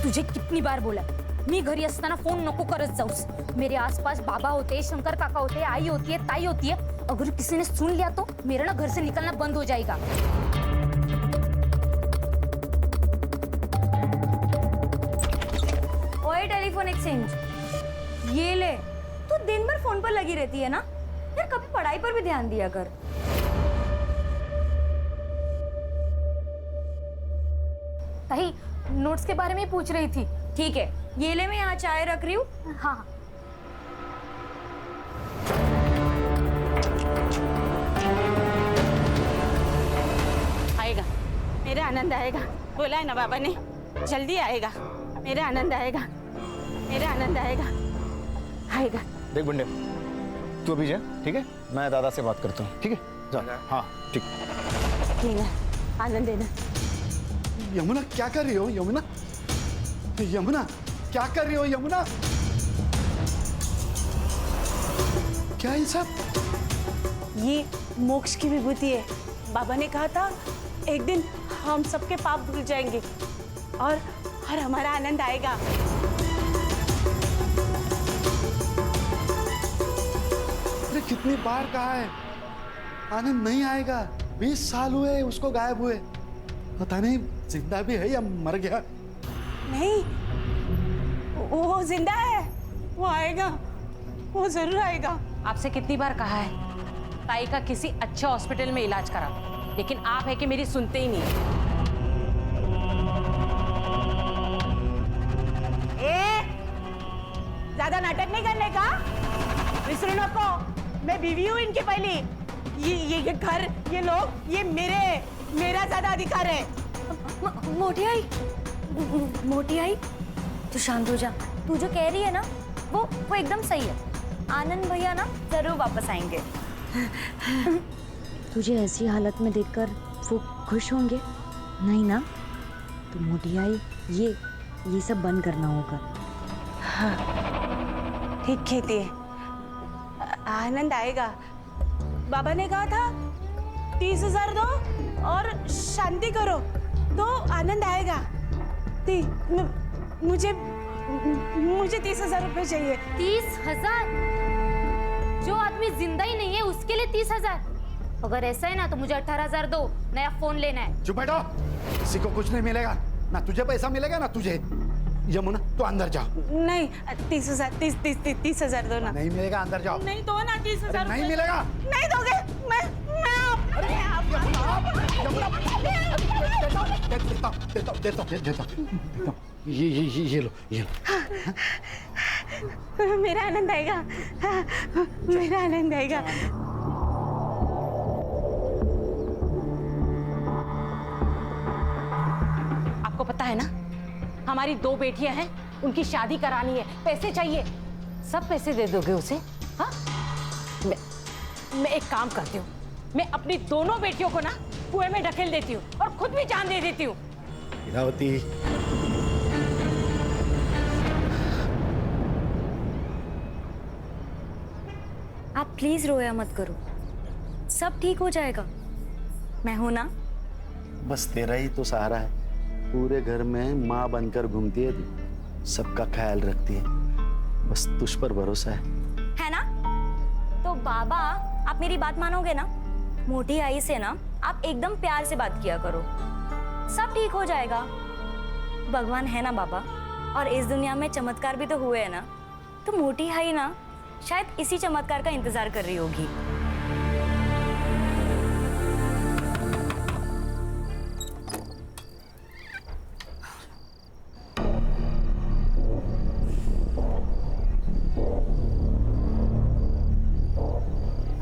तुझे कितनी बार बोला मी घरी असताना फोन नको करत जाऊस। मेरे आसपास बाबा होते, शंकर काका होते, आई होती है, ताई होती है। अगर किसी ने सुन लिया तो मेरा ना घर से निकलना बंद हो जाएगा। ओए टेलीफोन एक्सचेंज, ये ले। तू दिन भर फोन पर लगी रहती है ना यार, कभी पढ़ाई पर भी ध्यान दिया कर। ताई नोट्स के बारे में पूछ रही थी। ठीक है, ये ले, मैं यहाँ चाय रख रही हूँ। हाँ आएगा, मेरा आनंद आएगा। बोला है ना बाबा ने, जल्दी आएगा। मेरा आनंद आएगा, मेरा आनंद आएगा, आएगा। देख बुंडे, तू अभी जा, ठीक है? मैं दादा से बात करता हूँ, ठीक है? जा। हाँ ठीक। लेना, आनंद देना। यमुना क्या कर रही हो? यमुना, यमुना क्या कर रही हो? यमुना, क्या ये सब? ये मोक्ष की विभूति है। बाबा ने कहा था एक दिन हम सबके पाप धुल जाएंगे और हमारा आनंद आएगा। अरे कितनी बार कहा है आनंद नहीं आएगा। 20 साल हुए उसको गायब हुए, पता नहीं जिंदा भी है या मर गया। नहीं, वो जिंदा है, वो आएगा, वो जरूर आएगा। आपसे कितनी बार कहा है ताई का किसी अच्छे हॉस्पिटल में इलाज करा, लेकिन आप है कि मेरी सुनते ही नहीं। ज्यादा नाटक नहीं करने का, विसरू नको। मैं बीवी हूँ इनकी पहली। ये घर, ये लोग, ये मेरा ज्यादा अधिकार है। मोटी आई, मोटी आई, तू शांत हो जा। तू जो कह रही है ना वो एकदम सही है। आनंद भैया ना जरूर वापस आएंगे। तुझे ऐसी हालत में देखकर वो खुश होंगे? नहीं ना? तो मोटी आई, ये सब बंद करना होगा। हाँ, ठीक कहती है। आनंद आएगा। बाबा ने कहा था 30,000 दो और शांति करो तो आनंद आएगा। मुझे 30,000 रुपए चाहिए। 30,000? जो आदमी जिंदा ही नहीं है उसके लिए 30,000? अगर ऐसा है ना तो मुझे 18,000 दो, नया फोन लेना है। चुप बैठो, किसी को कुछ नहीं मिलेगा। ना तुझे पैसा मिलेगा ना तुझे। यमुना तू अंदर जा। नहीं, 30,000 दो ना। नहीं मिलेगा, अंदर जाओ। नहीं दो ना 30,000। नहीं मिलेगा। नहीं दोगे? मैं देता। ये लो। मेरा आनंद आएगा, मेरा आनंद आएगा। आपको पता है ना, हमारी 2 बेटियां हैं, उनकी शादी करानी है, पैसे चाहिए। सब पैसे दे दोगे उसे? हाँ, मैं एक काम करती हूँ, मैं अपनी दोनों बेटियों को ना कुएं में ढकेल देती हूँ और खुद भी जान दे देती हूँ। इरावती, आप प्लीज रोया मत करो, सब ठीक हो जाएगा। मैं हूं ना। बस तेरा ही तो सहारा है। पूरे घर में माँ बनकर घूमती है तू, सबका ख्याल रखती है। बस तुझ पर भरोसा है ना? तो बाबा, आप मेरी बात मानोगे ना? मोटी आई से ना आप एकदम प्यार से बात किया करो, सब ठीक हो जाएगा। भगवान है ना बाबा, और इस दुनिया में चमत्कार भी तो हुए हैं ना। तो मोटी आई ना शायद इसी चमत्कार का इंतजार कर रही होगी।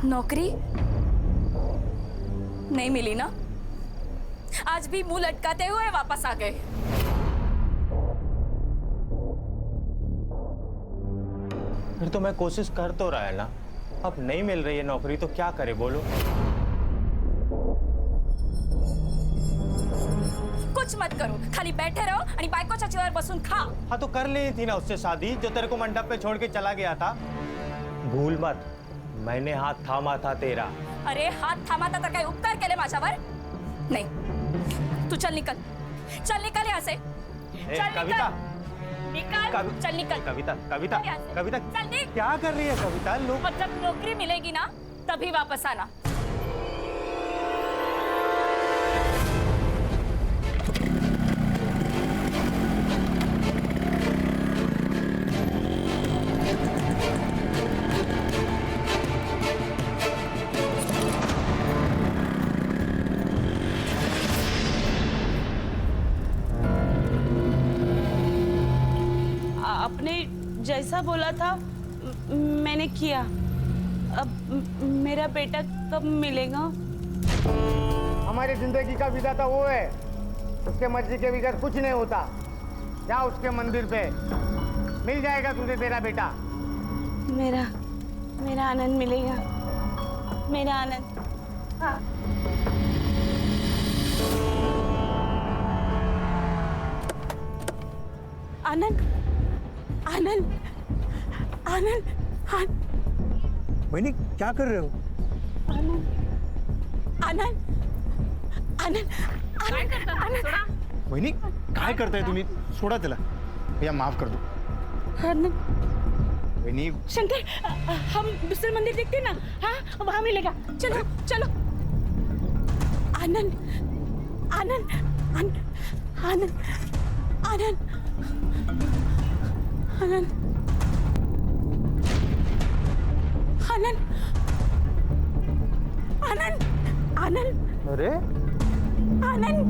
नौकरी नहीं मिली ना? आज भी मुंह लटकाते हुए वापस आ गए। फिर तो मैं कोशिश कर तो रहा है ना। अब नहीं मिल रही है नौकरी तो क्या करे बोलो? कुछ मत करो, खाली बैठे रहो आणि बायको चचीवर बसून खा। हाँ तो कर ली थी ना उससे शादी, जो तेरे को मंडप पे छोड़ के चला गया था। भूल मत, मैंने हाथ थामा था तेरा। अरे हात थांबा तर काय उपकार केले माझ्यावर? नाही, तू चल निकल यहाँ से। चल कविता निकल चल निकल कविता कविता यहाँ से। कविता चल निकल। क्या कर रही है कविता? लोग और जब नौकरी मिलेगी ना तभी वापस आना। आपने जैसा बोला था मैंने किया। अब मेरा बेटा कब मिलेगा? हमारी जिंदगी का विधाता वो है, उसके मर्जी के बगैर कुछ नहीं होता। जा उसके मंदिर पे, मिल जाएगा तुझे तेरा बेटा। मेरा आनंद मिलेगा, मेरा आनंद। हाँ। आनंद आनंद आनंद वहिनी क्या कर रहे हो? आनंद आनंद आनंद आनंद वहिनी काय करताय तुम्ही? सोडा त्याला. भैया माफ कर दो. आनंद वहिनी शंकर, हम दूसरे मंदिर देखते ना? हाँ, वहां मिलेगा। चलो चलो। आनंद आनंद आनंद आनंद आनंद आनंद आनंद आनंद आनंद अरे आनंद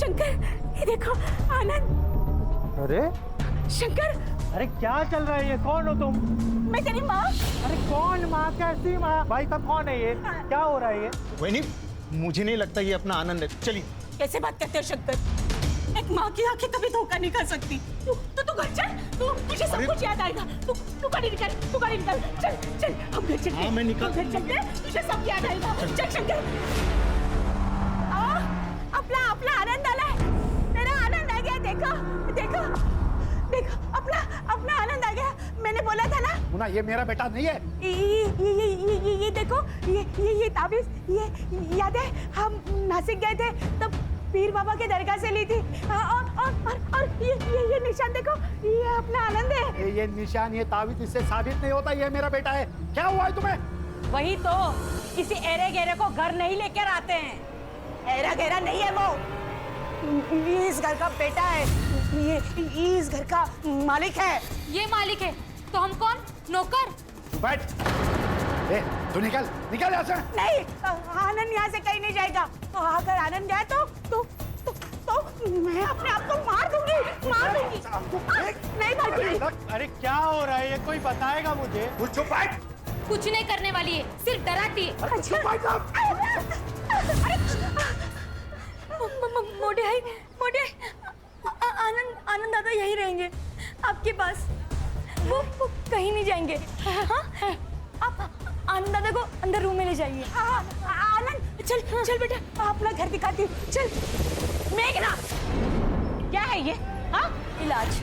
शंकर, ये देखो आनंद। अरे शंकर, अरे क्या चल रहा है ये? कौन हो तुम? मैं तेरी माँ। अरे कौन माँ? कैसी माँ? भाई साहब कौन है ये? क्या हो रहा है ये? वहिनी मुझे नहीं लगता ये अपना आनंद है. चलिए. कैसे बात करते हो शंकर? एक माँ की आंखें कभी धोखा नहीं खा सकती। तू घर चल, तू मुझे सब कुछ याद आएगा। तू गाड़ी निकाल, तू गाड़ी निकाल। चल चल, हम घर चलते। हाँ, मैं निकाल- हम घर चलते हैं, तुझे सब याद आएगा। चल शंकर। अपना अपना आनंद आला है, तेरा आनंद आ गया। देखो देखो देखो, अपना अपना आनंद आ गया। मैंने बोला था ना। मुन्ना ये मेरा बेटा नहीं है. ये देखो, ये ताबीज, ये याद है हम नासिक गए थे तब पीर बाबा के दरगाह से ली थी। और ये निशान देखो, ये अपना आनंद है। ये निशान, ये ताबीज इससे साबित नहीं होता ये मेरा बेटा है. क्या हुआ है तुम्हें? वही तो, किसी एरे गेरे को घर नहीं लेकर आते हैं। एरा गहरा नहीं है वो, ये इस घर का बेटा है। ये इस घर का मालिक है। ये मालिक है तो हम कौन? नौकर? बैठ. ए, तू निकल निकल यहाँ से. नहीं, आनंद यहाँ से कहीं नहीं जाएगा। अगर आनंद गया तो मैं अपने आप को मार दूंगी। नहीं भागी। अरे क्या हो रहा है ये? कोई बताएगा मुझे? तू चुप बैठ. कुछ नहीं करने वाली है, सिर्फ डराती है। अरे चुप बैठ ना. मोटे भाई, आनंद आनंद दादा यही रहेंगे आपके पास। वो कहीं नहीं जाएंगे। हाँ? आप आनंद दादा को अंदर रूम में ले जाइए। आनंद चल चल बेटा, अपना घर दिखाती हूँ। चल। मेघना, क्या है ये? हाँ, इलाज।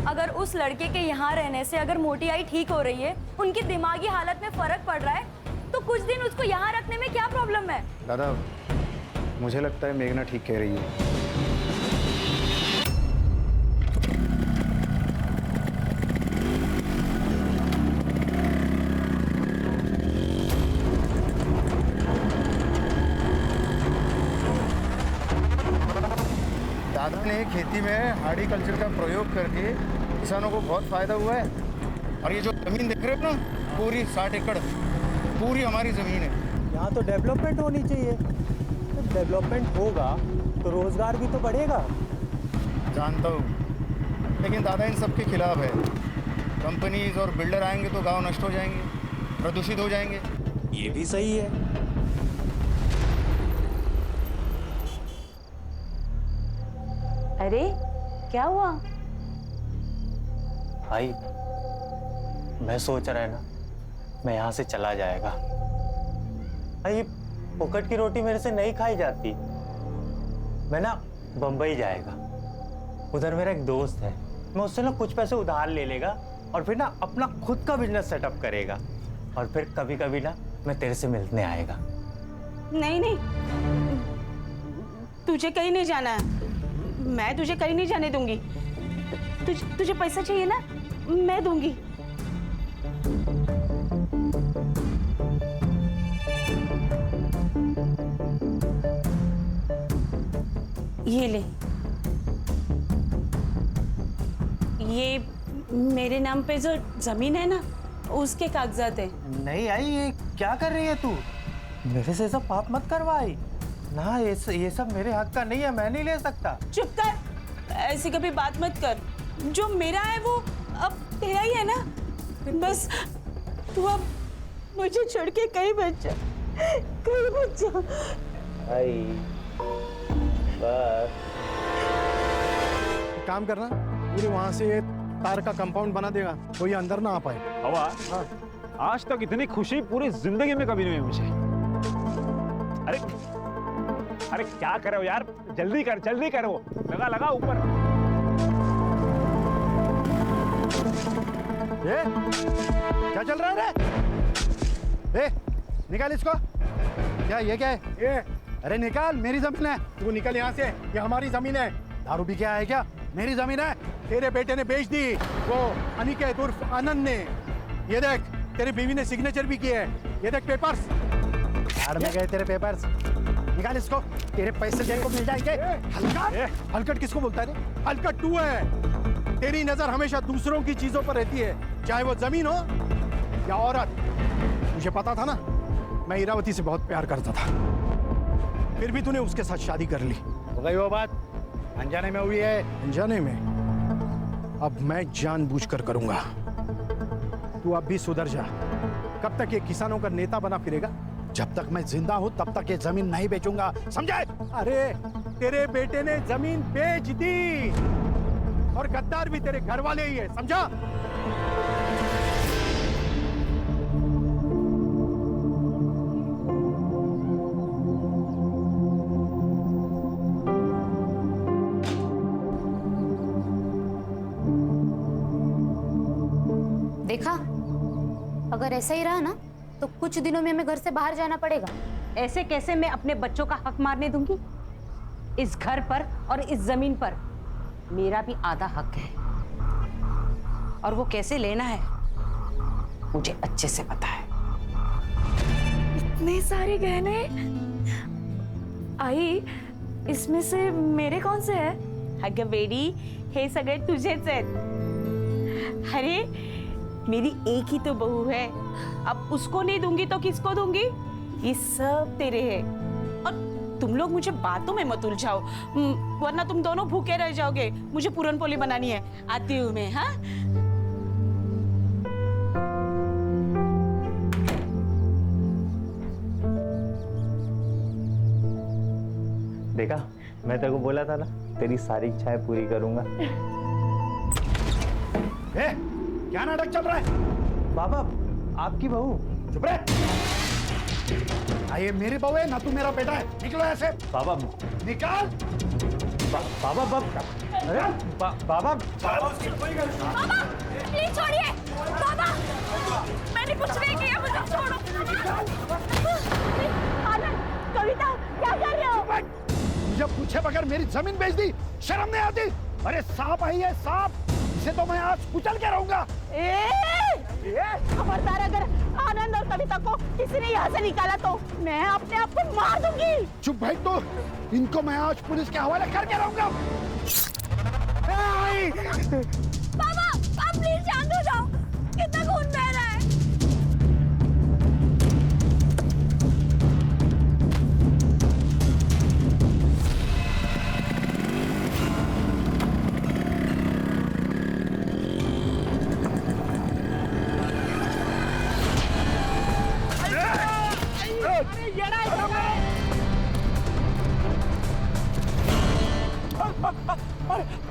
अगर उस लड़के के यहाँ रहने से अगर मोटी आई ठीक हो रही है, उनकी दिमागी हालत में फर्क पड़ रहा है, तो कुछ दिन उसको यहाँ रखने में क्या प्रॉब्लम है? दादा मुझे लगता है मेघना ठीक कह रही है. दादा ने खेती में हार्टिकल्चर का प्रयोग करके किसानों को बहुत फायदा हुआ है. और ये जो जमीन देख रहे हो ना, पूरी 60 एकड़ पूरी हमारी जमीन है. यहाँ तो डेवलपमेंट होनी चाहिए। तो डेवलपमेंट होगा तो रोजगार भी तो बढ़ेगा। जानता हूँ, लेकिन दादा इन सब के खिलाफ है. कंपनीज और बिल्डर आएंगे तो गांव नष्ट हो जाएंगे, प्रदूषित हो जाएंगे. ये भी सही है। अरे क्या हुआ? भाई मैं सोच रहा है ना, मैं यहाँ से चला जाएगा। भाई पोकट की रोटी मेरे से नहीं खाई जाती। मैं ना बम्बई जाएगा। उधर मेरा एक दोस्त है, मैं उससे ना कुछ पैसे उधार ले लेगा और फिर ना अपना खुद का बिजनेस सेटअप करेगा। और फिर कभी कभी ना मैं तेरे से मिलने आएगा। नहीं नहीं, तुझे कहीं नहीं जाना है। मैं तुझे कहीं नहीं जाने दूंगी। तुझे पैसा चाहिए ना, मैं दूंगी। ये ले, ये मेरे नाम पे जो जमीन है ना, उसके कागजात है। नहीं आई, ये क्या कर रही है तू? मेरे से सब पाप मत करवाई ना, ये सब मेरे हक का नहीं है, मैं नहीं ले सकता। चुप कर, ऐसी कभी बात मत कर। जो मेरा है वो अब तेरा ही है ना। बस तू अब मुझे छोड़ के कहीं मत जा, कहीं मत जा। आई बस काम करना, पूरे वहां से ये तार का कंपाउंड बना देगा, कोई अंदर ना आ पाए। हवा, आज तक इतनी खुशी पूरी जिंदगी में कभी नहीं हुई मुझे। अरे अरे क्या कर रहे हो यार, जल्दी करो, लगा ऊपर। ये क्या चल रहा है रे? निकाल इसको। क्या है ये? अरे निकाल, मेरी जमीन है। तू निकल यहाँ से, ये हमारी जमीन है। दारू भी क्या है क्या? मेरी जमीन है, तेरे बेटे ने बेच दी, वो अनिकेत उर्फ आनंद ने। ये देख, तेरी बीवी ने सिग्नेचर भी किए हैं। ये देख पेपर्स। यार में गए तेरे पेपर्स, निकाल इसको, तेरे पैसे तेरे को मिल जाएंगे। हलकट? हलकट किसको बोलता है रे? हलकट तू है। तेरी नजर हमेशा दूसरों की चीजों पर रहती है, चाहे वो जमीन हो या औरत। मुझे पता था ना, मैं इरावती से बहुत प्यार करता था, फिर भी तूने उसके साथ शादी कर ली। हो गई वो बात, अनजाने में हुई है। अनजाने में? अब मैं जानबूझकर करूंगा। तू अब भी सुधर जा। कब तक ये किसानों का नेता बना फिरेगा? जब तक मैं जिंदा हूं तब तक ये जमीन नहीं बेचूंगा, समझे? अरे तेरे बेटे ने जमीन बेच दी, और गद्दार भी तेरे घर वाले ही है, समझा? देखा, अगर ऐसा ही रहा ना तो कुछ दिनों में हमें घर से बाहर जाना पड़ेगा। ऐसे कैसे मैं अपने बच्चों का हक मारने दूंगी? इस घर पर और इस जमीन पर मेरा भी आधा हक है, और वो कैसे लेना है मुझे अच्छे से पता है। इतने सारे गहने। आई, इसमें से मेरे कौन से है? अगं बेडी, हे सगळे तुझेच आहेत। अरे मेरी एक ही तो बहू है, अब उसको नहीं दूंगी तो किसको दूंगी? ये सब तेरे हैं। और तुम लोग मुझे बातों में मत उलझाओ, वरना तुम दोनों भूखे रह जाओगे। मुझे पूरन पोली बनानी है, आती हूँ मैं। हाँ, देखा, मैं तेरे को बोला था ना, तेरी सारी इच्छाएं पूरी करूंगा। क्या नाटक चल रहा है? बाबा, आपकी बहू। चुप रहे। ये मेरी बहू है ना, तू मेरा बेटा है। निकलो ऐसे। बाबा निकाल। बाबा अरे बाबा प्लीज छोड़िए। बाबा, मैंने कुछ नहीं किया, मुझे छोड़ो। आनंद, कविता, क्या कर रहे हो? मुझे पूछे बगैर मेरी जमीन बेच दी, शर्म नहीं आती? अरे सांप है ये, सांप, इसे तो मैं आज कुचल के रहूंगा। खबरदार, अगर आनंद और कविता को किसी ने यहाँ से निकाला तो मैं अपने आप को मार दूंगी। चुप भाई, तो इनको मैं आज पुलिस के हवाले करके रहूंगा। बाबा, आप प्लीज शांत हो जाओ, कितना खून बह रहा है।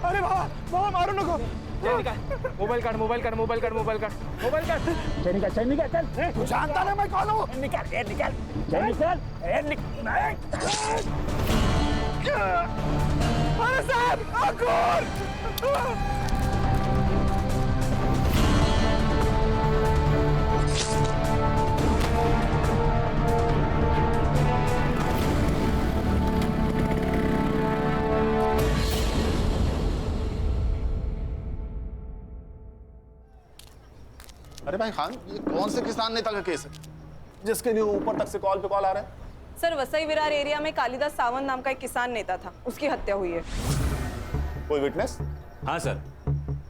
अरे बाबा मारो नको। मोबाइल काट। चल। तू जानता ना मैं कौन हूँ? निकाल। अरे साहब, अंकुर! अरे भाई खान, ये कौन से किसान नेता का केस है जिसके लिए ऊपर तक से कॉल पे कॉल आ रहे हैं? सर, वसई विरार एरिया में कालिदास सावंत नाम का एक किसान नेता था, उसकी हत्या हुई है। कोई विटनेस? हाँ सर,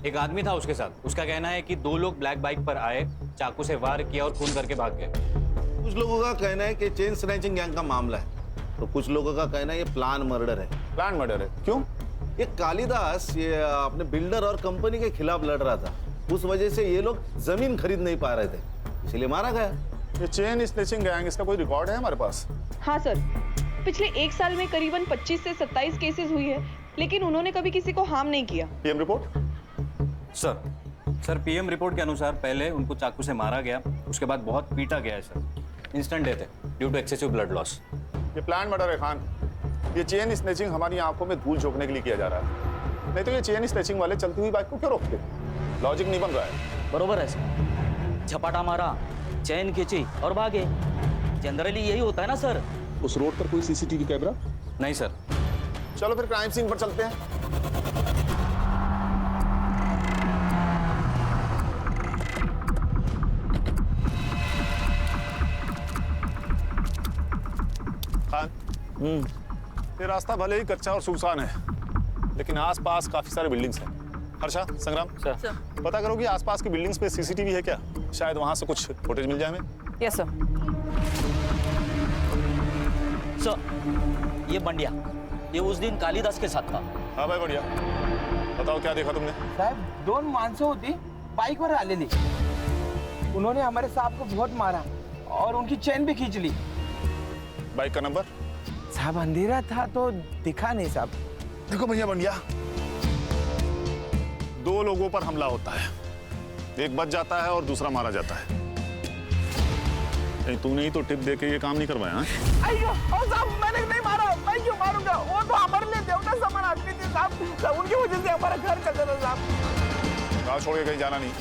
एक आदमी था उसके साथ। उसका कहना है कि 2 लोग ब्लैक बाइक पर आए, चाकू से वार किया और खून करके भाग गए। कुछ लोगों का कहना है कि चेन स्नैचिंग गैंग का मामला है, तो कुछ लोगों का कहना है ये प्लान मर्डर है। प्लान मर्डर है? क्यों? ये कालिदास ये अपने बिल्डर और कंपनी के खिलाफ लड़ रहा था, उस वजह से ये लोग जमीन खरीद नहीं पा रहे थे, इसलिए मारा गया। ये चेन स्नैचिंग गैंग, इसका कोई रिकॉर्ड है हमारे पास? हाँ सर, पिछले 1 साल में करीबन 25 से 27 केसेस हुई है, लेकिन उन्होंने कभी किसी को हार्म नहीं किया। PM report? Sir PM report के अनुसार पहले उनको चाकू से मारा गया, उसके बाद बहुत पीटा गया है सर। इंस्टेंट डेथ है due to excessive blood loss. ये प्लान मर्डर है खान। ये चेन स्नैचिंग हमारी आंखों में धूल झोंकने के लिए किया जा रहा है, नहीं तो ये चेन स्नैचिंग वाले चलती हुई बाइक को क्यों रोकते? लॉजिक नहीं बन रहा है। बरोबर है सर, झपाटा मारा, चैन खींची और भागे। जनरली यही होता है ना सर। उस रोड पर कोई सीसीटीवी कैमरा? नहीं सर। चलो फिर क्राइम सीन पर चलते हैं। खान, ये रास्ता भले ही कच्चा और सुनसान है, लेकिन आसपास काफी सारे बिल्डिंग्स हैं। हर्षा, संग्राम, पता करो कि आसपास की बिल्डिंग्स पे सीसीटीवी है क्या? शायद वहां से कुछ फुटेज मिल जाए हमें। Yes sir. सर, ये बंडिया, ये उस दिन कालिदास के साथ था। हाँ भाई, बढ़िया। बताओ क्या देखा तुमने? साहब, 2 माणसं होती बाईकवर आलेली, उन्होंने हमारे साहब को बहुत मारा और उनकी चेन भी खींच ली। बाइक का नंबर? साहब अंधेरा था तो दिखा नहीं साहब। देखो भैया बंडिया, 2 लोगों पर हमला होता है, एक बच जाता है और दूसरा मारा जाता है। तूने ही तो टिप दे के ये काम नहीं करवाया? अयो साहब, मैंने नहीं मारा, मैं क्यों मारूंगा? वो तो हमारे लिए देवता समान आदमी थे साहब, उनकी वजह से हमारा घर चलता था साहब। गाँव छोड़ के कहीं जाना नहीं।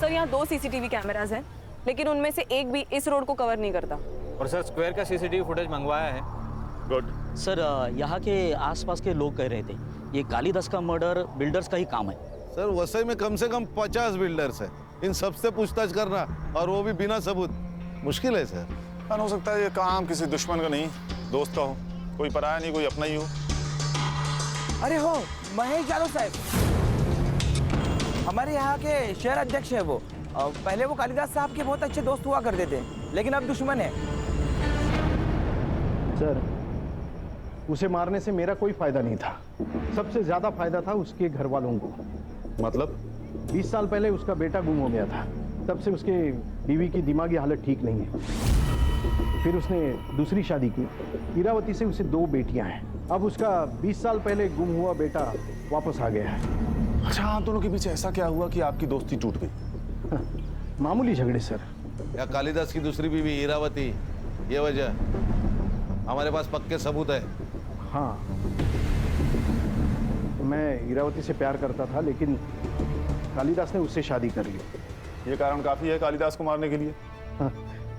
सर, यहाँ 2 सीसीटीवी कैमरास हैं, लेकिन उनमें से एक भी इस रोड को कवर नहीं करता। और सर स्क्वायर का सीसीटीवी फुटेज मंगवाया है। गुड। सर, यहाँ के आसपास के लोग कह रहे थे ये कालिदास का मर्डर बिल्डर्स का ही काम है। सर, वसई में कम से कम 50 बिल्डर्स है, इन सबसे पूछताछ करना और वो भी बिना सबूत मुश्किल है सर। हो सकता है ये काम किसी दुश्मन का नहीं, दोस्त का हो, कोई पराया नहीं, कोई अपना ही हो। अरे हो, महेश यादव साहब हमारे यहाँ के शहर अध्यक्ष है वो। पहले वो कालिदास साहब के बहुत अच्छे दोस्त हुआ करते थे, लेकिन अब दुश्मन है। सर, उसे मारने से मेरा कोई फायदा नहीं था, सबसे ज्यादा फायदा था उसके घर वालों को। मतलब? 20 साल पहले उसका बेटा गुम हो गया था, तब से उसके बीवी की दिमागी हालत ठीक नहीं है। फिर उसने दूसरी शादी की, इरावती से उसे 2 बेटियां हैं। अब उसका 20 साल पहले गुम हुआ बेटा वापस आ गया है। अच्छा, आप दोनों के बीच ऐसा क्या हुआ कि आपकी दोस्ती टूट गई? मामूली झगड़े सर। या कालिदास की दूसरी बीवी इरावती, ये वजह? हमारे पास पक्के सबूत है। हाँ, मैं इरावती से प्यार करता था, लेकिन कालिदास ने उससे शादी कर ली। ये कारण काफी है कालिदास को मारने के लिए?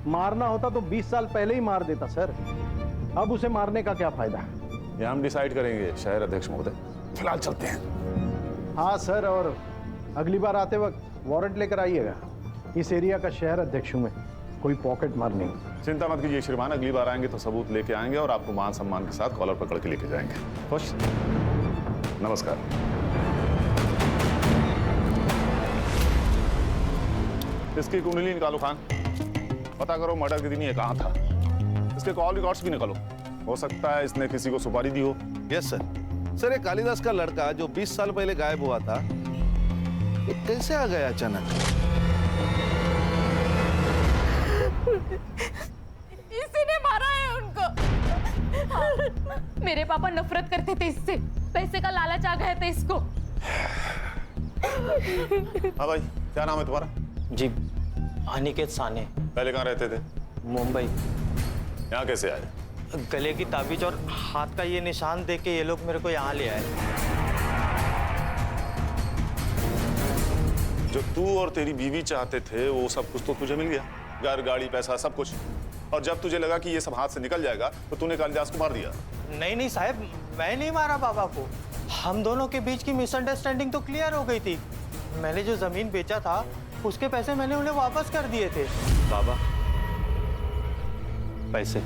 मारना होता तो 20 साल पहले ही मार देता सर, अब उसे मारने का क्या फायदा? ये हम डिसाइड करेंगे शहर अध्यक्ष महोदय, फिलहाल चलते हैं। हाँ सर, और अगली बार आते वक्त वारंट लेकर आइएगा। इस एरिया का शहर अध्यक्ष हूँ मैं, कोई पॉकेट मार नहीं। चिंता मत कीजिए श्रीमान, अगली बार आएंगे तो सबूत लेके आएंगे और आपको मान सम्मान के साथ कॉलर पकड़ के लेके जाएंगे। खुश? नमस्कार। इसकी कुंडली निकालो खान, पता करो मर्डर के दिन ये कहाँ था। इसके कॉल रिकॉर्ड्स भी निकालो, हो सकता है इसने किसी को सुपारी दी हो। Yes sir. सर, ये कालिदास का लड़का जो 20 साल पहले गायब हुआ था, ये कैसे आ गया अचानक? इसी ने मारा है उनको। मेरे पापा नफरत करते थे इससे, पैसे का लालच आ गया था इसको। हाँ भाई, क्या नाम है तुम्हारा? जी, अनिकेत साने। पहले कहाँ रहते थे? मुंबई। यहाँ कैसे आए? गले की ताबीज और हाथ का ये निशान देख के ये लोग मेरे को यहाँ ले आए। जो तू और तेरी बीवी चाहते थे वो सब कुछ तो तुझे मिल गया, घर, गाड़ी, पैसा, सब कुछ। और जब तुझे लगा कि ये सब हाथ से निकल जाएगा तो तूने कालिदास को मार दिया। नहीं नहीं साहब, मैं नहीं मारा बाबा को, हम दोनों के बीच की मिसअंडरस्टैंडिंग तो क्लियर हो गई थी। मैंने जो जमीन बेचा था उसके पैसे मैंने उन्हें वापस कर दिए थे। बाबा, पैसे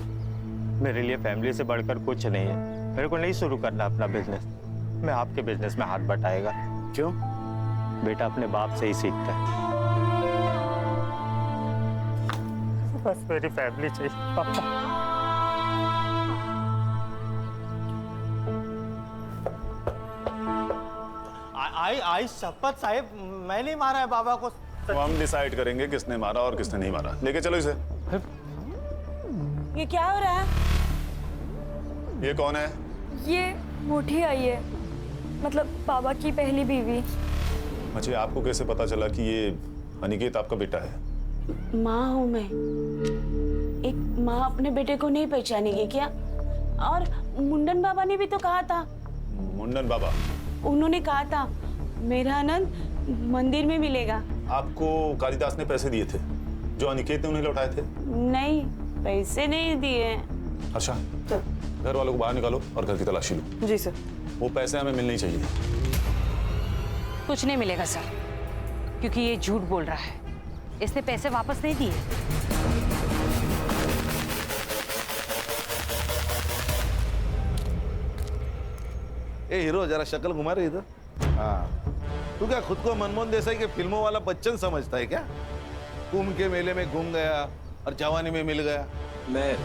मेरे लिए फैमिली से बढ़कर कुछ नहीं है। मेरे को नहीं शुरू करना अपना बिजनेस। मैं आपके बिजनेस में हाथ बटाएगा। क्यों? बेटा अपने बाप से ही सीखता है। बस मेरी फैमिली चाहिए पापा। आई शपथ साहिब, मैं नहीं मारा है बाबा को। तो हम डिसाइड करेंगे किसने मारा और किसने नहीं मारा। लेके चलो इसे। ये क्या हो रहा है? ये कौन है? ये मोटी आई है, मतलब बाबा की पहली बीवी। मुझे आपको कैसे पता चला कि ये अनिकेत आपका बेटा है? माँ हूँ मैं। एक माँ अपने बेटे को नहीं पहचानेगी क्या? और मुंडन बाबा ने भी तो कहा था। मुंडन बाबा? उन्होंने कहा था मेरा आनंद मंदिर में मिलेगा। आपको कालिदास ने पैसे दिए थे जो अनिकेत ने उन्हें लौटाए थे? नहीं, पैसे नहीं दिए। अच्छा, घर वालों को बाहर निकालो और घर की तलाशी लो। जी सर। वो पैसे हमें मिलने ही चाहिए। कुछ नहीं मिलेगा सर, क्योंकि ये झूठ बोल रहा है। इसने पैसे वापस नहीं दिए। ए हीरो, जरा शक्ल घुमा रही इधर। हाँ, तू क्या खुद को मनमोहन देसाई के फिल्मों वाला बच्चन समझता है क्या? कुंभ के मेले में घूम गया और जवानी में मिल गया। मैं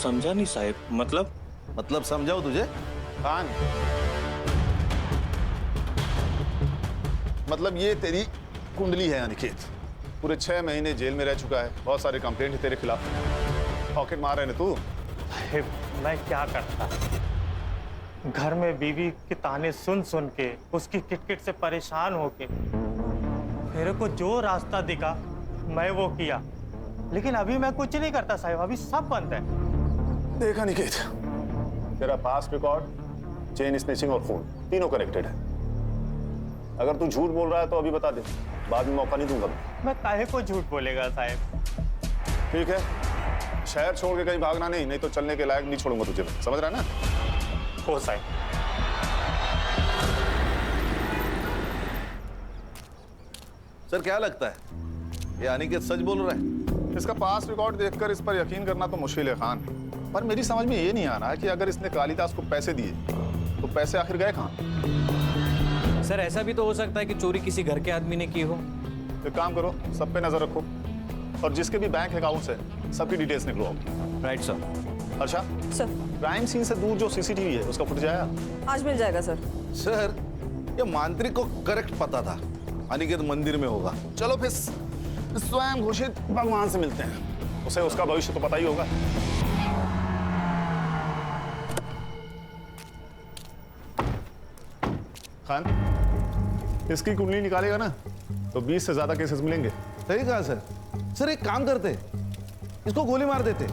समझा नहीं साहिब। मतलब समझाओ तुझे? खान, मतलब ये तेरी कुंडली है अनिकेत। पूरे 6 महीने जेल में रह चुका है। बहुत सारे कंप्लेंट है तेरे खिलाफ। पॉकेट मार रहे ना तू। मैं क्या करता? घर में बीवी के ताने सुन सुन के, उसकी किटकिट से परेशान होके मेरे को जो रास्ता दिखा मैं वो किया। लेकिन अभी मैं कुछ नहीं करता साहिब, अभी सब बंद है। देख अनिकेत, तेरा पास्ट रिकॉर्ड, चेन स्नैचिंग और खून तीनों कनेक्टेड है। अगर तू झूठ बोल रहा है तो अभी बता दे, बाद में मौका नहीं दूंगा। मैं काहे को झूठ बोलेगा साहिब? ठीक है, शहर छोड़ के कहीं भागना नहीं तो चलने के लायक नहीं छोड़ूंगा तुझे। समझ रहा है ना? हो साहिब। सर क्या लगता है, ये अनिकेत सच बोल रहा है? इसका पास्ट रिकॉर्ड देखकर इस पर यकीन करना तो मुश्किल है खान। पर मेरी समझ में ये नहीं आ रहा कि अगर इसने कालिदास को पैसे दिए तो पैसे आखिर गए कहाँ? सर ऐसा भी तो हो सकता है कि चोरी किसी घर के आदमी ने की हो। एक काम करो, सब पे नजर रखो और जिसके भी बैंक अकाउंट्स है सबकी डिटेल्स निकलवाओ। Right sir. अच्छा सर, क्राइम सीन से दूर जो सीसीटीवी है उसका फुटेज आया? आज मिल जाएगा सर। सर, ये मांत्रिक को करेक्ट पता था अनिकेत मंदिर में होगा। चलो फिर स्वयं घोषित भगवान से मिलते हैं, उसे उसका भविष्य तो पता ही होगा। खान, इसकी कुंडली निकालेगा ना तो 20 से ज्यादा केसेस मिलेंगे। सही कहा सर। सर एक काम करते, इसको गोली मार देते,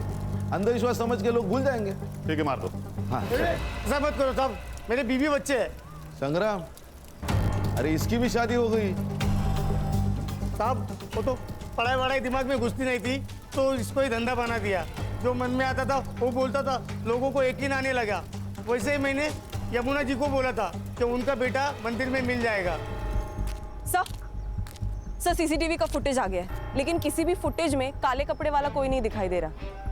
अंधविश्वास समझ के लोग भूल जाएंगे। ठीक है, मार दो। हाँ ऐसा मत करो साहब, मेरे बीवी बच्चे हैं। संग्राम, अरे इसकी भी शादी हो गई। साहब वो तो पढ़ाई वढ़ाई दिमाग में घुसती नहीं थी तो इसको ही धंधा बना दिया। जो मन में आता था वो बोलता था, लोगों को यकीन आने लगा। वैसे ही मैंने यमुना जी को बोला था कि उनका बेटा मंदिर में मिल जाएगा। सर सीसीटीवी का फुटेज आ गया है, लेकिन किसी भी फुटेज में काले कपड़े वाला कोई नहीं दिखाई दे रहा,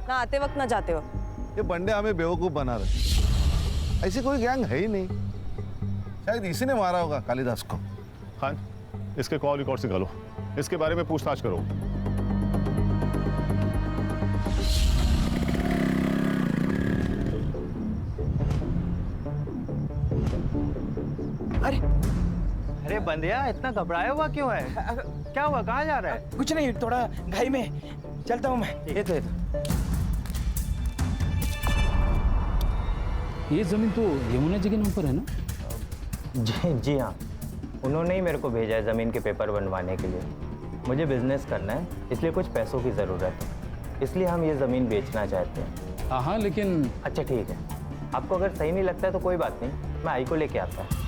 ना आते वक्त ना जाते वक्त। ये बंडे हमें बेवकूफ बना रहे। ऐसी कोई गैंग है ही नहीं। शायद इसी ने मारा होगा कालिदास को। खान, इसके कॉल रिकॉर्ड निकालो, इसके बारे में पूछताछ करो। अरे बंदिया, इतना घबराया हुआ क्यों है? क्या हुआ, कहाँ जा रहा है? कुछ नहीं, थोड़ा घाई में चलता हूँ मैं। ये तो ये जमीन तो यमुना जी के नाम पर है ना? जी हाँ, उन्होंने ही मेरे को भेजा है ज़मीन के पेपर बनवाने के लिए। मुझे बिजनेस करना है, इसलिए कुछ पैसों की ज़रूरत है, इसलिए हम ये ज़मीन बेचना चाहते हैं। हाँ लेकिन अच्छा ठीक है, आपको अगर सही नहीं लगता है तो कोई बात नहीं, मैं आई को लेके आता हूँ।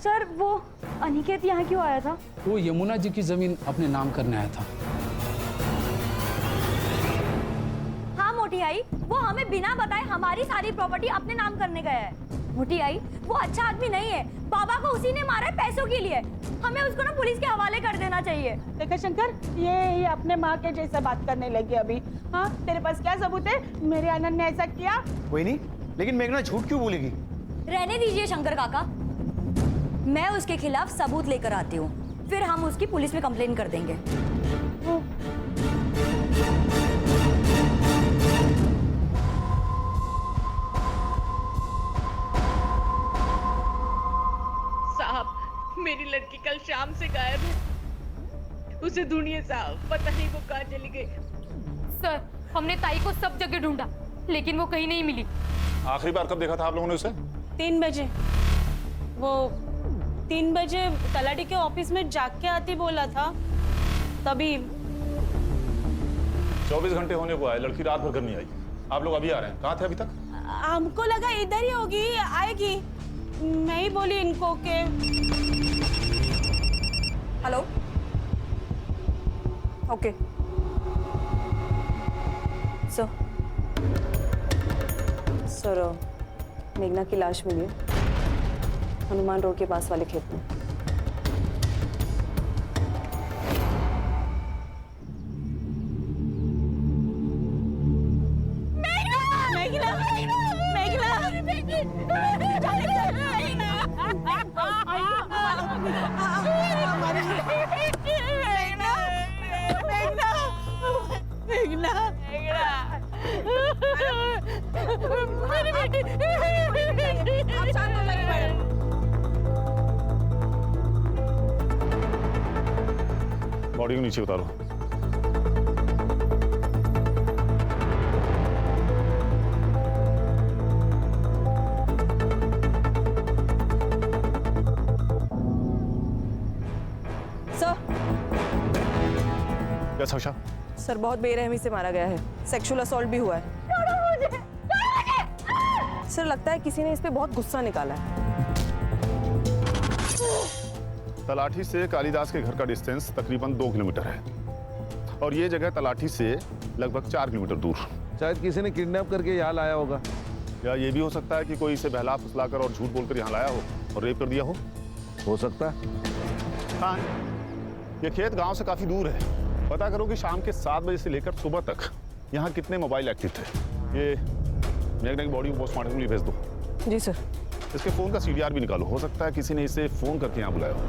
सर वो अनिकेत यहाँ क्यों आया था? वो यमुना जी की जमीन अपने नाम करने आया था। हाँ मोटी आई, वो हमें बिना बताए हमारी सारी प्रॉपर्टी अपने नाम करने गया है। मोटी आई, वो अच्छा आदमी नहीं है, बाबा को उसी ने मारा है पैसों के लिए। हमें उसको ना पुलिस के हवाले कर देना चाहिए। देखा शंकर, ये अपने माँ के जैसा बात करने लगी अभी। हाँ, तेरे पास क्या सबूत है मेरे आनंद ने ऐसा किया? कोई नहीं, लेकिन मेघना झूठ क्यों बोलेगी? रहने दीजिए शंकर काका, मैं उसके खिलाफ सबूत लेकर आती हूँ, फिर हम उसकी पुलिस में कंप्लेन कर देंगे। साहब, मेरी लड़की कल शाम से गायब है। उसे ढूंढिए साहब, पता नहीं वो कहाँ चली गई। सर, हमने ताई को सब जगह ढूंढा, लेकिन वो कहीं नहीं मिली। आखिरी बार कब देखा था आप लोगों ने उसे? 3 बजे। वो 3 बजे तलाटी के ऑफिस में जाग के आती बोला था, तभी। 24 घंटे होने को आए, लड़की रात भर घर नहीं आई। आप लोग अभी आ रहे हैं, कहाँ थे अभी तक? हमको लगा इधर ही होगी, आएगी। मैं ही बोली इनको के। हेलो, ओके सर, मेघना की लाश मिली है हनुमान रोड के पास वाले खेत में। बॉडी को नीचे उतारो। Sir, yes Harsha. सर बहुत बेरहमी से मारा गया है, सेक्सुअल असॉल्ट भी हुआ है। सर लगता है किसी ने इस पे बहुत गुस्सा निकाला है। तलाठी से कालिदास के घर का डिस्टेंस तकरीबन 2 किलोमीटर है और ये जगह तलाठी से लगभग 4 किलोमीटर दूर। शायद किसी ने किडनैप करके यहाँ लाया होगा, या ये भी हो सकता है कि कोई इसे बहला फुसलाकर और झूठ बोलकर यहाँ लाया हो और रेप कर दिया हो सकता है। हाँ, ये खेत गांव से काफी दूर है। पता करो कि शाम के 7 बजे से लेकर सुबह तक यहाँ कितने मोबाइल एक्टिव थे। ये मेघना की बॉडी को पोस्टमार्टम के लिए भेज दो। जी सर। इसके फोन का सीडीआर भी निकालो, हो सकता है किसी ने इसे फोन करके यहाँ बुलाया हो।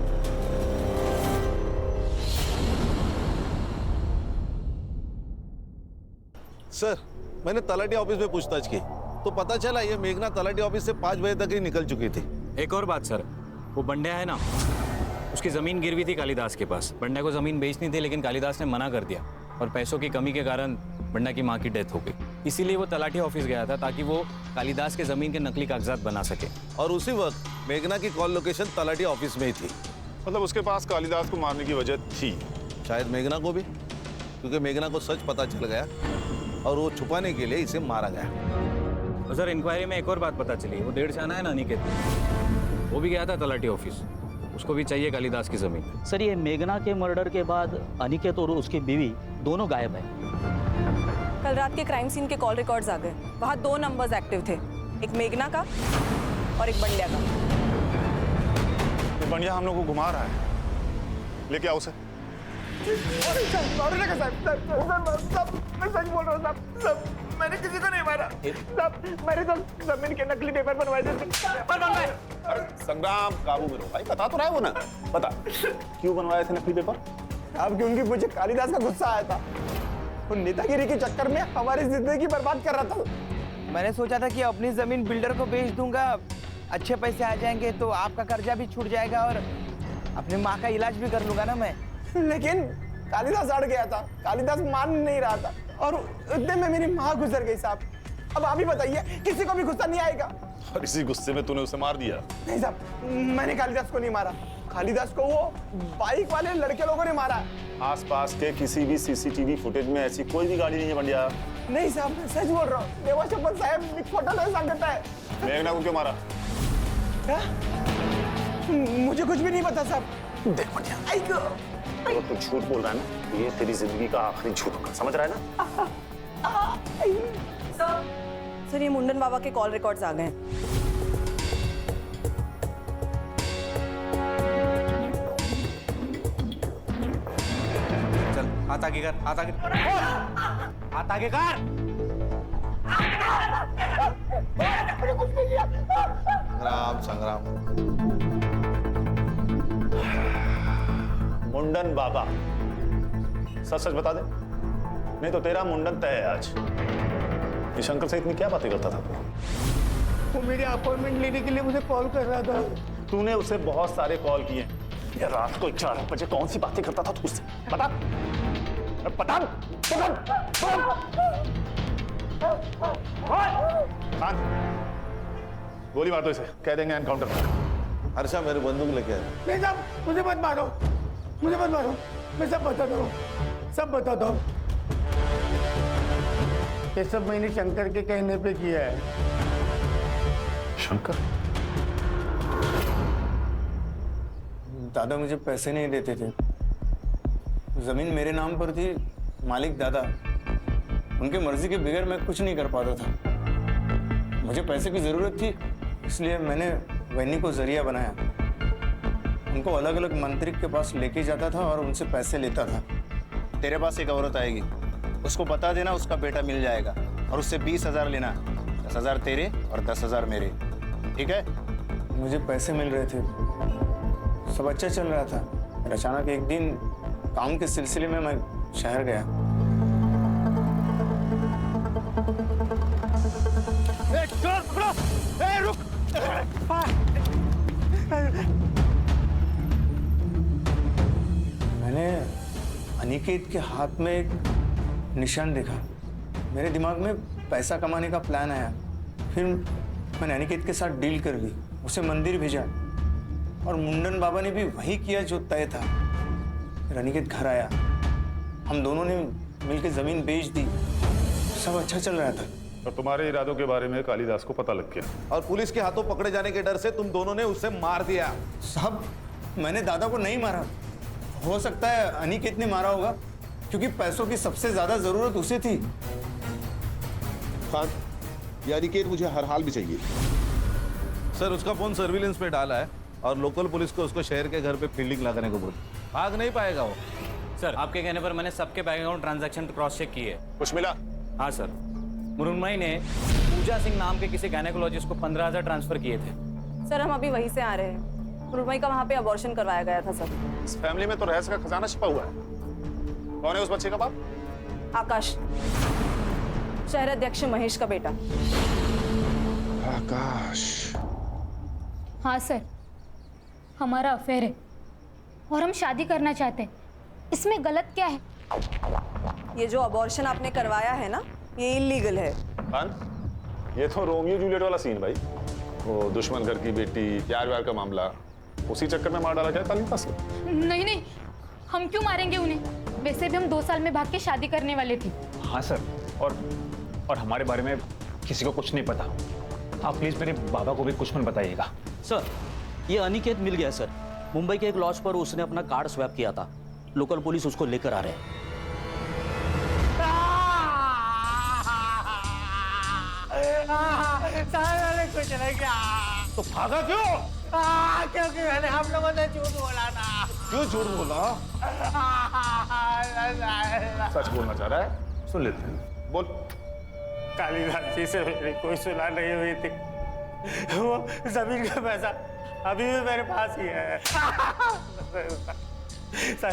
सर, मैंने तलाटी ऑफिस में पूछताछ की तो पता चला ये मेघना तलाटी ऑफिस से 5 बजे तक ही निकल चुकी थी। एक और बात सर, वो बंड्या है ना, उसकी जमीन गिरवी थी कालिदास के पास। बंड्या को जमीन बेचनी थी लेकिन कालिदास ने मना कर दिया और पैसों की कमी के कारण बंड्या की माँ की डेथ हो गई। इसीलिए वो तलाटी ऑफिस गया था ताकि वो कालिदास के जमीन के नकली कागजात बना सके। और उसी वक्त मेघना की कॉल लोकेशन तलाटी ऑफिस में ही थी। मतलब उसके पास कालिदास को मारने की वजह थी। शायद मेघना को भी, क्योंकि मेघना को सच पता चल गया और वो छुपाने के लिए इसे मारा गया। और सर इंक्वायरी में एक और बात पता चली, वो 1.5 आना है ना अनिकेत, वो भी गया था तलाटी ऑफिस, उसको भी चाहिए कालिदास की जमीन। सर ये मेघना के मर्डर के बाद अनिकेत और उसकी बीवी दोनों गायब है। कल रात के क्राइम सीन के कॉल रिकॉर्ड्स आ गए, वहाँ 2 नंबर्स एक्टिव थे, एक मेघना का और एक बंड्या का। ये बंड्या हम लोग को घुमा रहा है, लेके आओ उसे। मैं सच बोल रहा हूँ साहब, मैंने किसी को नहीं मारा साहब, मैंने तो जमीन के नकली पेपर बनवाए थे। संग्राम, काबू में रहो भाई, बता तो रहा है वो ना, बता क्यों बनवाए थे नकली पेपर? अब क्योंकि मुझे कालिदास का गुस्सा आया था, वो नेतागिरी के चक्कर में हमारी जिंदगी बर्बाद कर रहा था। मैंने सोचा था कि अपनी जमीन बिल्डर को बेच दूंगा, अच्छे पैसे आ जाएंगे तो आपका कर्जा भी छूट जाएगा और अपनी माँ का इलाज भी कर लूंगा ना मैं। लेकिन कालिदास अड़ गया था, कालिदास मान नहीं रहा था और इतने में मेरी माँ गुजर गई साहब। अब आप ही बताइए, किसी को भी गुस्सा नहीं आएगा? और इसी गुस्से में तूने उसे मार दिया? नहीं साहब, मैंने कालिदास को नहीं मारा, कालिदास को वो बाइक वाले लड़के लोगों ने मारा। आसपास के किसी भी सीसीटीवी फुटेज में ऐसी कोई भी गाड़ी नहीं है बंड्या। नहीं साहब, मैं सच बोल रहा हूँ, देवा शपथ साहब एक फोटो ऐसा करता है। मेघना को क्यों मारा? क्या? मुझे कुछ भी नहीं पता साहब। देख बढ़िया, अगर तू झूठ बोल रहा है ना, ये तेरी जिंदगी का आखिरी झूठ होगा, समझ रहा है ना? सर ये मुंडन बाबा के कॉल रिकॉर्ड्स आ गए हैं। चल हाथ आगे कर, हाथ आगे, हाथ आगे कर। संग्राम संग्राम। मुंडन बाबा, सच सच बता दे, नहीं तो तेरा मुंडन तय है आज। ये शंकर से इतनी क्या बातें करता था? वो मेरी अपॉइंटमेंट लेने के लिए मुझे कॉल कर रहा था। तूने उसे बहुत सारे कॉल किए। ये रात को 4 बजे कौन सी बातें करता था तू उससे? बता, बता, गोली मार दो इसे, कह देंगे एनकाउंटर। हर्षा मेरे बंदूक लेके आए। नहीं साहब, मुझे मत मारो, मुझे मत मारो, मैं सब बताता हूँ, सब बताता हूँ। ये सब मैंने शंकर के कहने पे किया है। शंकर? दादा मुझे पैसे नहीं देते थे, जमीन मेरे नाम पर थी, मालिक दादा, उनकी मर्जी के बगैर मैं कुछ नहीं कर पाता था। मुझे पैसे की जरूरत थी, इसलिए मैंने वैनी को जरिया बनाया। उनको अलग अलग मंत्रिक के पास लेके जाता था और उनसे पैसे लेता था। तेरे पास एक औरत आएगी, उसको बता देना उसका बेटा मिल जाएगा और उससे 20,000 लेना, 10,000 तेरे और 10,000 मेरे, ठीक है? मुझे पैसे मिल रहे थे, सब अच्छा चल रहा था। और अचानक एक दिन काम के सिलसिले में मैं शहर गया। रुक! मैंने अनिकेत के हाथ में एक निशान देखा। मेरे दिमाग में पैसा कमाने का प्लान आया। फिर मैंने अनिकेत के साथ डील कर ली, उसे मंदिर भेजा और मुंडन बाबा ने भी वही किया जो तय था। फिर अनिकेत घर आया, हम दोनों ने मिलकर जमीन बेच दी, सब अच्छा चल रहा था। और तुम्हारे इरादों के बारे में कालिदास को पता लग गया और पुलिस के हाथों पकड़े जाने के डर से तुम दोनों ने उसे मार दिया। साहब मैंने दादा को नहीं मारा, हो सकता है अनिकेत ने मारा होगा, क्योंकि पैसों की सबसे ज्यादा जरूरत उसे थी। खान, ये अनिकेत मुझे हर हाल में चाहिए। सर उसका फोन सर्विलेंस पे डाला है और लोकल पुलिस को उसको शहर के घर पे फील्डिंग लगाने को बोल। भाग नहीं पाएगा वो। सर आपके कहने पर मैंने सबके bank account transaction cross check किए। कुछ मिला? हाँ सर, मुरुनमई ने पूजा सिंह नाम के किसी गायनेकोलॉजिस्ट को 15,000 ट्रांसफर किए थे। सर हम अभी वहीं से आ रहे हैं। मुरुनमई का वहाँ पे अबॉर्शन करवाया गया था सर। इस फैमिली में तो रहस्य का खजाना छिपा हुआ है। कौन है उस बच्चे का बाप? आकाश, शहर अध्यक्ष महेश का बेटा। आकाश? हाँ सर, हमारा अफेयर है और हम शादी करना चाहते हैं। इसमें गलत क्या है? ये जो अबॉर्शन आपने करवाया है ना, ये इलीगल है। खान, ये तो रोमियो जूलियट वाला सीन भाई। वो दुश्मन घर की बेटी, प्यार व्यार का मामला, उसी चक्कर में मार डाला क्या कालिदास को? नहीं नहीं, हम क्यों मारेंगे उन्हें? वैसे भी हम 2 साल में भाग के शादी करने वाले थे। हाँ सर, और हमारे बारे में किसी को कुछ नहीं पता। आप प्लीज मेरे बाबा को भी कुछ मत बताइएगा। सर ये अनिकेत मिल गया सर, मुंबई के एक लॉज पर उसने अपना कार्ड स्वैप किया था। लोकल पुलिस उसको लेकर आ रहे हैं। कुछ नहीं किया। तो भागा क्यों? क्योंकि मैंने हम लोगों ने झूठ बोला था। क्यों झूठ बोला? सच बोलना चाह रहा है? सुन लेते हैं, बोल। कालिदास जी से मेरी कोई सुलह नहीं हुई थी। वो जमीन का पैसा अभी भी मेरे पास ही है। सर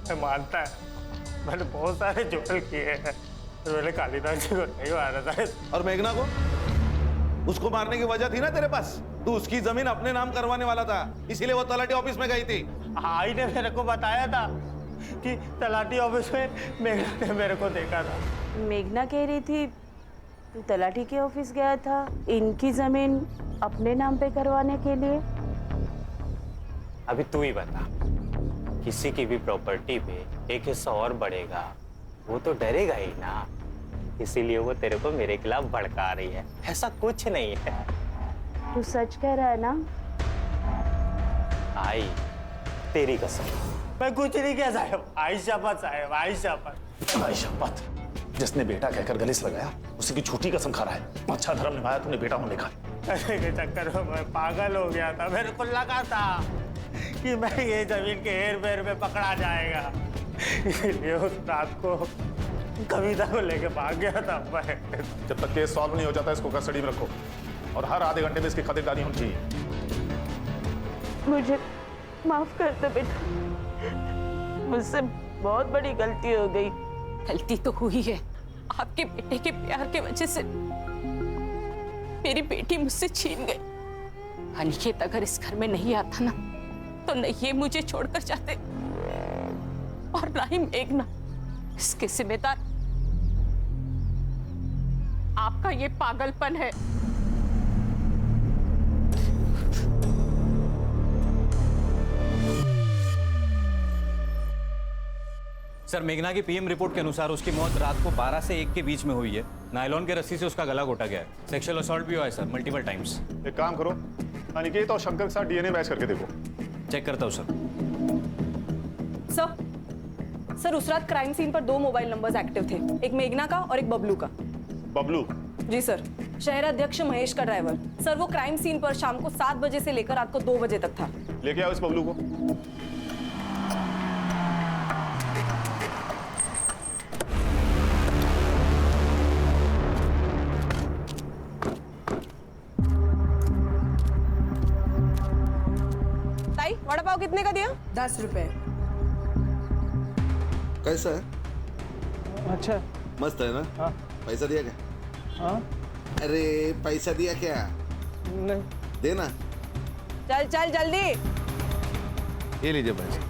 मैं मानता है मैंने बहुत सारे जुगल किए हैं, तो मैंने कालिदास जी को नहीं मारा था। और मेघना को? उसको मारने की वजह थी ना तेरे पास। तू उसकी जमीन अपने नाम करवाने वाला था, इसीलिए वो तलाटी ऑफिस में गई थी। आई ने मेरे को बताया था कि तलाटी ऑफिस में मेघना ने मेरे को देखा था। मेघना कह रही थी तू तलाटी के ऑफिस गया था इनकी जमीन अपने नाम पे करवाने के लिए। अभी तू ही बता, किसी की भी प्रॉपर्टी पे एक हिस्सा और बढ़ेगा, वो तो डरेगा ही ना। इसीलिए वो तेरे को मेरे खिलाफ भड़का रही है। ऐसा कुछ नहीं है। तू सच कह रहा है ना? आई, तेरी कसम मैं कुछ नहीं किया साहब। आई शपथ साहब, आई शपथ। भाई शपथ, जिसने बेटा कहकर गले से लगाया उसी की झूठी कसम खा रहा है। अच्छा धर्म निभाया तूने बेटा होने का। पैसे के चक्कर में मैं पागल हो गया था। मेरे को लगा था कि मैं ये जमीन के हेर फेर में पकड़ा जाएगा, इसलिए उस रात को कविता को लेके भाग गया था मैं। जब तक केस सॉल्व नहीं हो जाता इसको कस्टडी में रखो और हर आधे घंटे में इसकी खातिरदारी होनी चाहिए। मुझे माफ कर दो बेटा, मुझसे बहुत बड़ी गलती हो गई। गलती तो हुई है, आपके बेटे के प्यार के वजह से मेरी बेटी मुझसे छीन गई। अनिकेत अगर इस घर में नहीं आता ना तो न ये मुझे छोड़कर जाते और ना ही मेघना। इसके जिम्मेदार आपका ये पागलपन है। सर, मेघना की पीएम रिपोर्ट के अनुसार उसकी मौत रात को 12 से 1 के बीच में हुई है। नायलॉन के रस्सी से उसका गला घोटा गया है। सेक्सुअल असॉल्ट भी हुआ है सर, मल्टीपल टाइम्स। एक काम करो, अनिकेत और शंकर के साथ डीएनए मैच करके देखो। चेक करता हूँ सर। सर उस रात क्राइम सीन पर 2 मोबाइल नंबर्स एक्टिव थे, एक मेघना का और एक बबलू का। बबलू? जी सर, शहर अध्यक्ष महेश का ड्राइवर। सर वो क्राइम सीन पर शाम को 7 बजे से लेकर रात को 2 बजे तक था। लेके आओ इस बबलू को। ताई, वड़ा पाव कितने का दिया? 10 रुपए। कैसा है? अच्छा मस्त है ना? हाँ। पैसा दिया क्या? हाँ? अरे पैसा दिया क्या? नहीं। देना। चल चल जल्दी। ये लीजिए पैसे।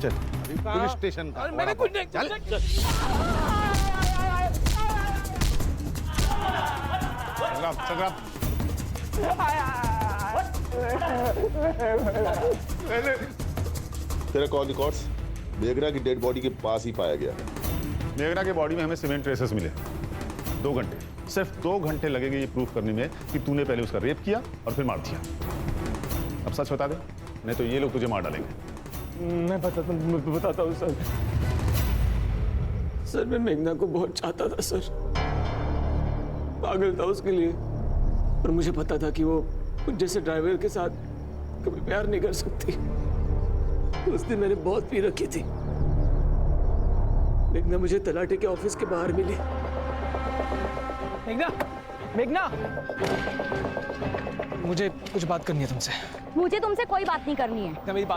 चल अभी पुलिस स्टेशन का। मैंने कुछ नहीं। चल संग्राम, तेरा कॉल रिकॉर्ड्स मेघना की डेड बॉडी के पास ही पाया गया है। मेघना के बॉडी में हमें सीमेंट ट्रेसेस मिले। 2 घंटे, सिर्फ 2 घंटे लगेंगे ये प्रूफ करने में कि तूने पहले उसका रेप किया और फिर मार दिया। अब सच बता दे, नहीं तो ये लोग तुझे मार डालेंगे। मैं बताता हूँ सर। सर मैं मेघना को बहुत चाहता था सर, पागल था उसके लिए, और मुझे पता था कि वो मुझ जैसे ड्राइवर के साथ कभी प्यार नहीं कर सकती। उस दिन मैंने बहुत पी रखी थी। मेघना मुझे तलाटे के ऑफिस के बाहर मिली। मेघना, मेघना, मुझे कुछ बात करनी है तुमसे। मुझे तुमसे कोई बात नहीं करनी है।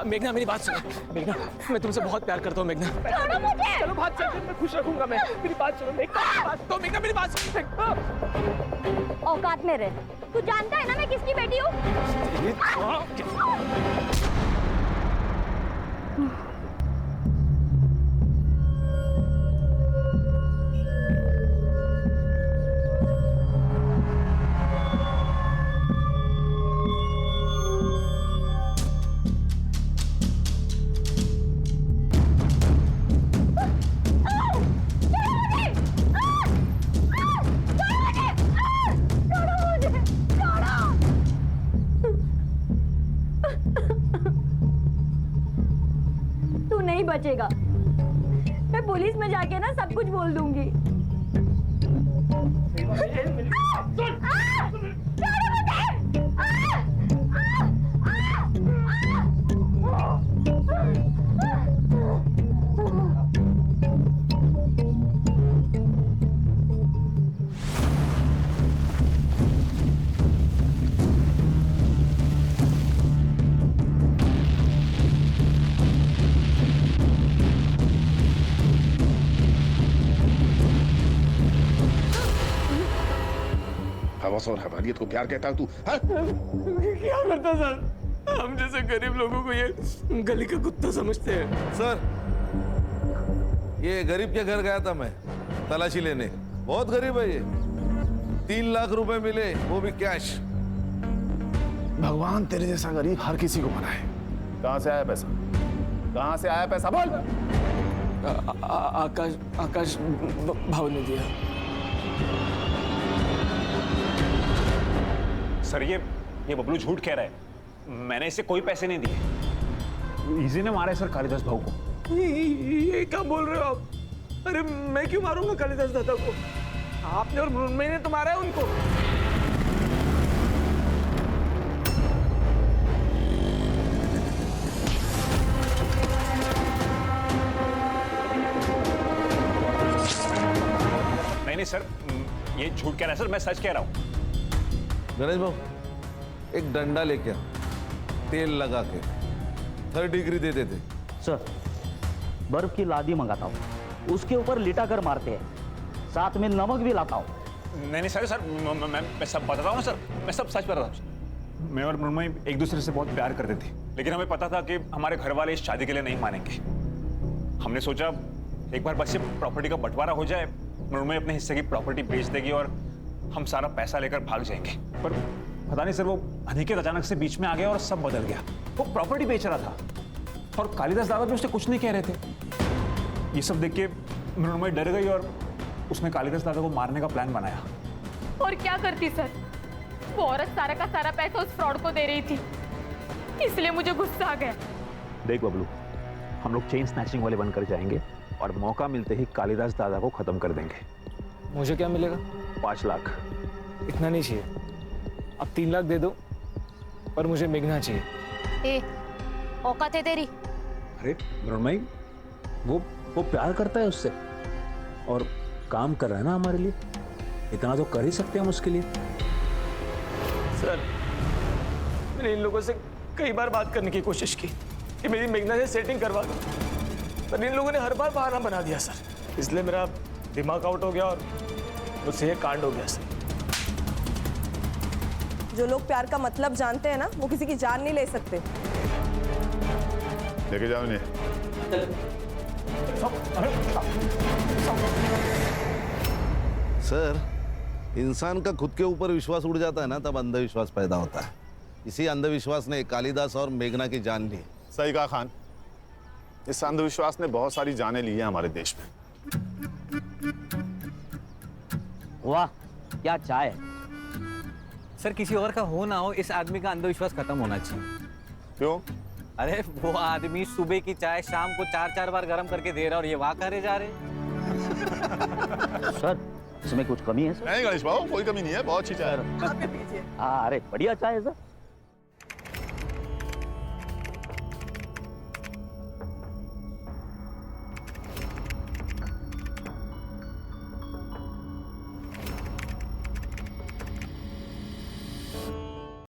मेघना मेरी बात सुनो। मेघना, मैं तुमसे बहुत प्यार करता हूँ मेघना। छोड़ो मुझे। चलो बात चल, मैं खुश रखूंगा। मैं मेरी बात सुनो मेघना, तो मेघना मेरी बात सुनो। औकात में रह। तू जानता है ना मैं किसकी बेटी हूँ? बचेगा। मैं पुलिस में जाके ना सब कुछ बोल दूंगी। हवस और हवालियत को प्यार कहता है तू? क्या करता सर? हम जैसे गरीब लोगों को ये गली का कुत्ता समझते हैं। सर, ये गरीब के घर गया था मैं तलाशी लेने। बहुत गरीब है ये। 3 लाख रुपए मिले, वो भी कैश। भगवान तेरे जैसा गरीब हर किसी को बनाए। कहाँ से आया पैसा? कहाँ से आया पैसा? बोल। आकाश भाव ने दिया। सर ये बबलू झूठ कह रहा है। मैंने इसे कोई पैसे नहीं दिए। इजी ने मारा है सर कालिदास भाऊ को। ये क्या बोल रहे हो आप? अरे मैं क्यों मारूंगा कालिदास दादा को? आपने और मृण्मयी ने तो मारा है उनको। नहीं सर, ये झूठ कह रहा है सर, मैं सच कह रहा हूँ। गणेश भाऊ, एक डंडा लेके आ, तेल लगा के 3rd डिग्री दे देते। सर, बर्फ की लादी मंगाता हूँ, उसके ऊपर लिटा कर मारते हैं, साथ में नमक भी लाता हूँ। नहीं सर, मैं सब बताता हूँ सर, मैं सब सच बता रहा हूँ। मैं और मृण्मयी एक दूसरे से बहुत प्यार करते थे, लेकिन हमें पता था कि हमारे घर वाले इस शादी के लिए नहीं मानेंगे। हमने सोचा एक बार बस ये प्रॉपर्टी का बंटवारा हो जाए, मृण्मयी अपने हिस्से की प्रॉपर्टी बेच देगी और हम सारा पैसा लेकर भाग जाएंगे। पर पता नहीं सर, वो अनिकेत अचानक से बीच में आ गया और सब बदल गया। वो प्रॉपर्टी बेच रहा था और कालिदास दादा भी उससे कुछ नहीं कह रहे थे। ये सब देख के मृण्मयी डर गई और उसने कालिदास दादा को मारने का प्लान बनाया। और क्या करती सर, वो औरत सारा का सारा पैसा उस फ्रॉड को दे रही थी, इसलिए मुझे गुस्सा आ गया। देख बबलू, हम लोग चेन स्नैचिंग वाले बनकर जाएंगे और मौका मिलते ही कालिदास दादा को खत्म कर देंगे। मुझे क्या मिलेगा? 5 लाख। इतना नहीं चाहिए, अब 3 लाख दे दो, पर मुझे मेघना चाहिए। ए, औकात है तेरी? अरे मृण्मयी, वो प्यार करता है उससे और काम कर रहा है ना हमारे लिए, इतना तो कर ही सकते हैं हम उसके लिए। सर, मैंने इन लोगों से कई बार बात करने की कोशिश की कि मेरी मेघना से सेटिंग करवा दो, पर इन लोगों ने हर बार बहाना बना दिया सर, इसलिए मेरा दिमाग आउट हो गया और मुझसे ये कांड हो गया सर। जो लोग प्यार का मतलब जानते हैं ना, वो किसी की जान नहीं ले सकते। लेके जाओ इन्हें। सर, इंसान का खुद के ऊपर विश्वास उड़ जाता है ना, तब अंधविश्वास पैदा होता है। इसी अंधविश्वास ने कालिदास और मेघना की जान ली। सही कहा खान, इस अंधविश्वास ने बहुत सारी जानें ली हैं हमारे देश में। वाह, क्या चाय है। सर, किसी और का हो ना हो, इस आदमी का अंधविश्वास खत्म होना चाहिए। क्यों? अरे वो आदमी सुबह की चाय शाम को 4-4 बार गर्म करके दे रहा और ये वाह करे जा रहे। सर, इसमें कुछ कमी है सर? नहीं गणेश बाबू, कोई कमी नहीं है, बहुत अच्छी चाय है। हाँ, अरे बढ़िया चाय है सर।